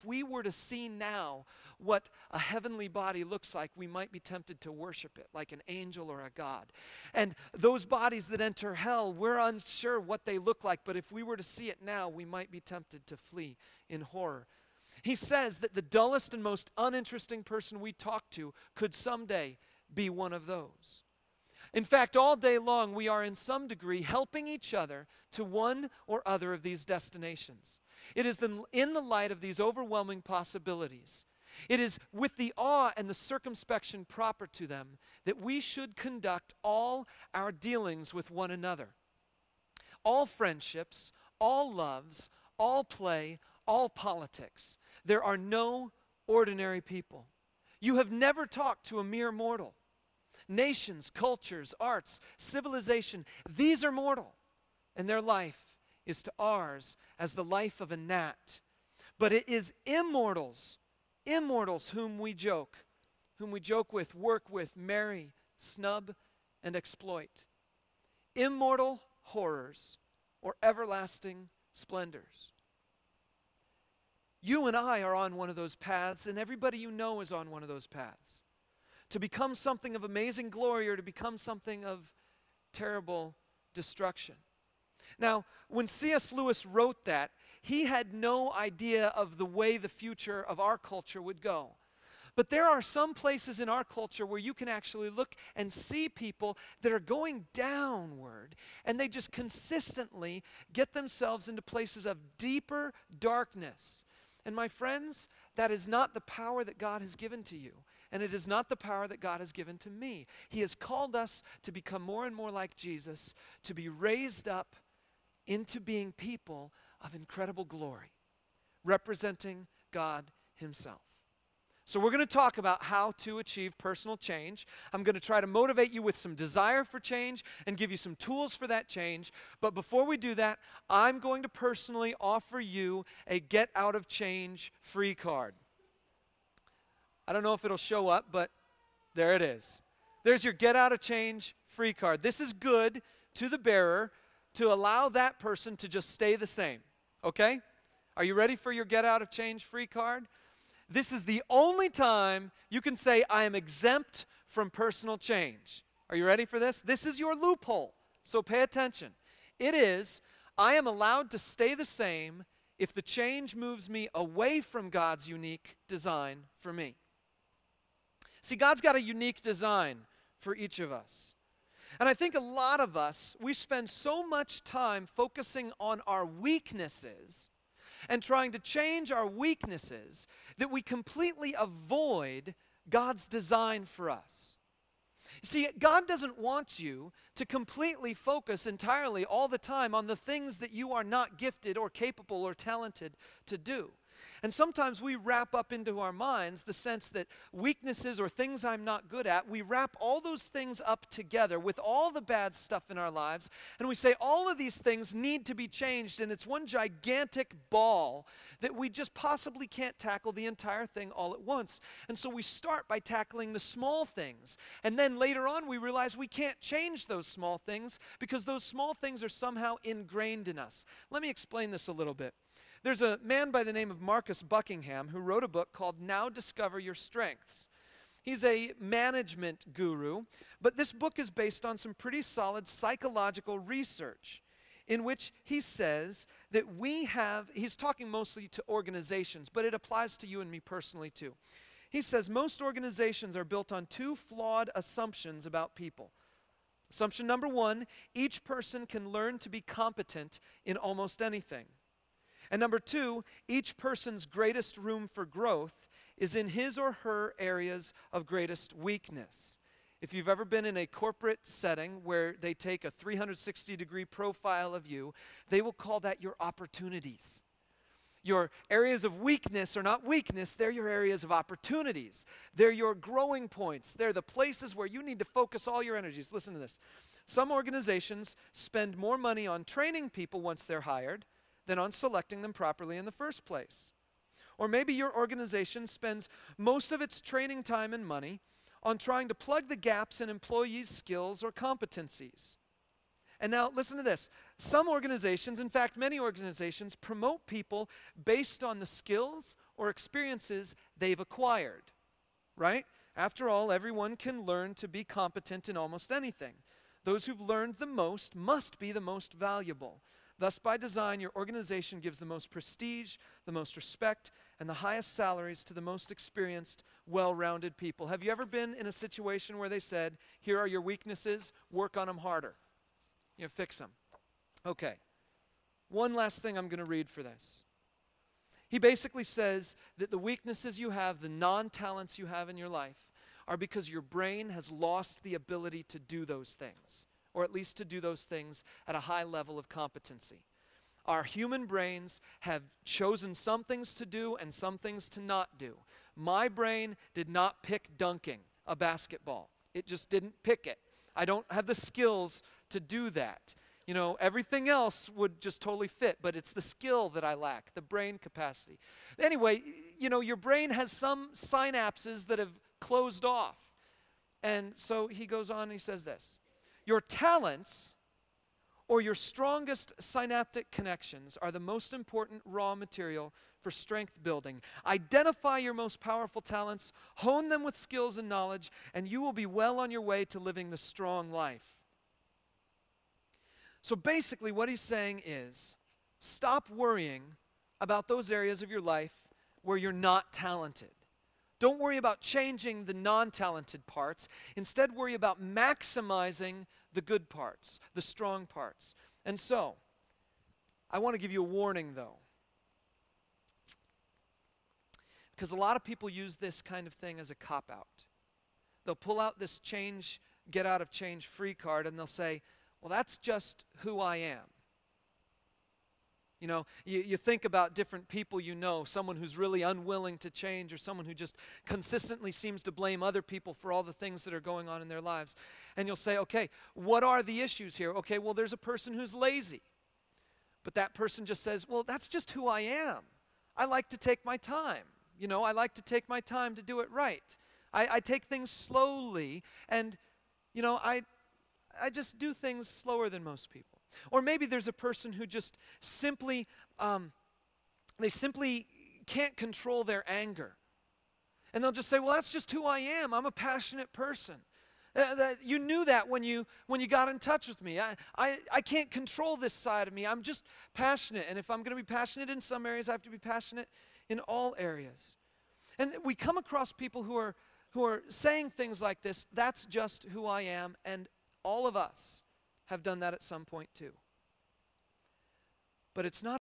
we were to see now what a heavenly body looks like, we might be tempted to worship it like an angel or a god. And those bodies that enter hell, we're unsure what they look like, but if we were to see it now, we might be tempted to flee in horror. He says that the dullest and most uninteresting person we talk to could someday be one of those. In fact, all day long, we are in some degree helping each other to one or other of these destinations. It is in the light of these overwhelming possibilities, it is with the awe and the circumspection proper to them that we should conduct all our dealings with one another. All friendships, all loves, all play, all politics. There are no ordinary people. You have never talked to a mere mortal. Nations, cultures, arts, civilization, these are mortal, and their life is to ours as the life of a gnat. But it is immortals whom we joke with, work with, marry, snub, and exploit. Immortal horrors or everlasting splendors. You and I are on one of those paths, and everybody you know is on one of those paths. To become something of amazing glory or to become something of terrible destruction. Now, when C.S. Lewis wrote that, he had no idea of the way the future of our culture would go. But there are some places in our culture where you can actually look and see people that are going downward, and they just consistently get themselves into places of deeper darkness. And my friends, that is not the power that God has given to you. And it is not the power that God has given to me. He has called us to become more and more like Jesus, to be raised up into being people of incredible glory, representing God himself. So we're going to talk about how to achieve personal change. I'm going to try to motivate you with some desire for change and give you some tools for that change. But before we do that, I'm going to personally offer you a get out of change free card. I don't know if it'll show up, but there it is. There's your get out of change free card. This is good to the bearer to allow that person to just stay the same. Okay? Are you ready for your get out of change free card? This is the only time you can say, I am exempt from personal change. Are you ready for this? This is your loophole, so pay attention. It is, I am allowed to stay the same if the change moves me away from God's unique design for me. See, God's got a unique design for each of us. And I think a lot of us, we spend so much time focusing on our weaknesses and trying to change our weaknesses that we completely avoid God's design for us. See, God doesn't want you to completely focus entirely all the time on the things that you are not gifted or capable or talented to do. And sometimes we wrap up into our minds the sense that weaknesses or things I'm not good at, we wrap all those things up together with all the bad stuff in our lives, and we say all of these things need to be changed, and it's one gigantic ball that we just possibly can't tackle the entire thing all at once. And so we start by tackling the small things, and then later on we realize we can't change those small things because those small things are somehow ingrained in us. Let me explain this a little bit. There's a man by the name of Marcus Buckingham who wrote a book called Now Discover Your Strengths. He's a management guru, but this book is based on some pretty solid psychological research in which he says that he's talking mostly to organizations, but it applies to you and me personally too. He says most organizations are built on two flawed assumptions about people. Assumption number one, each person can learn to be competent in almost anything. And number two, each person's greatest room for growth is in his or her areas of greatest weakness. If you've ever been in a corporate setting where they take a 360-degree profile of you, they will call that your opportunities. Your areas of weakness are not weakness, they're your areas of opportunities. They're your growing points. They're the places where you need to focus all your energies. Listen to this. Some organizations spend more money on training people once they're hired than on selecting them properly in the first place. Or maybe your organization spends most of its training time and money on trying to plug the gaps in employees' skills or competencies. And now listen to this. Some organizations, in fact many organizations, promote people based on the skills or experiences they've acquired, right? After all, everyone can learn to be competent in almost anything. Those who've learned the most must be the most valuable. Thus, by design, your organization gives the most prestige, the most respect, and the highest salaries to the most experienced, well-rounded people. Have you ever been in a situation where they said, here are your weaknesses, work on them harder? You know, fix them. Okay. One last thing I'm going to read for this. He basically says that the weaknesses you have, the non-talents you have in your life, are because your brain has lost the ability to do those things, or at least to do those things at a high level of competency. Our human brains have chosen some things to do and some things to not do. My brain did not pick dunking a basketball. It just didn't pick it. I don't have the skills to do that. You know, everything else would just totally fit, but it's the skill that I lack, the brain capacity. Anyway, you know, your brain has some synapses that have closed off. And so he goes on and he says this: your talents or your strongest synaptic connections are the most important raw material for strength building. Identify your most powerful talents, hone them with skills and knowledge, and you will be well on your way to living the strong life. So basically what he's saying is, stop worrying about those areas of your life where you're not talented. Don't worry about changing the non-talented parts. Instead, worry about maximizing the good parts, the strong parts. And so, I want to give you a warning though. Because a lot of people use this kind of thing as a cop-out. They'll pull out this get out of change free card and they'll say, well, that's just who I am. You know, you think about different people you know, someone who's really unwilling to change or someone who just consistently seems to blame other people for all the things that are going on in their lives. And you'll say, okay, what are the issues here? Okay, well, there's a person who's lazy. But that person just says, well, that's just who I am. I like to take my time. You know, I like to take my time to do it right. I take things slowly and, you know, I just do things slower than most people. Or maybe there's a person who just simply, they simply can't control their anger. And they'll just say, well, that's just who I am. I'm a passionate person. You knew that when you got in touch with me. I can't control this side of me. I'm just passionate. And if I'm going to be passionate in some areas, I have to be passionate in all areas. And we come across people who are saying things like this, that's just who I am, and all of us have done that at some point too. But it's not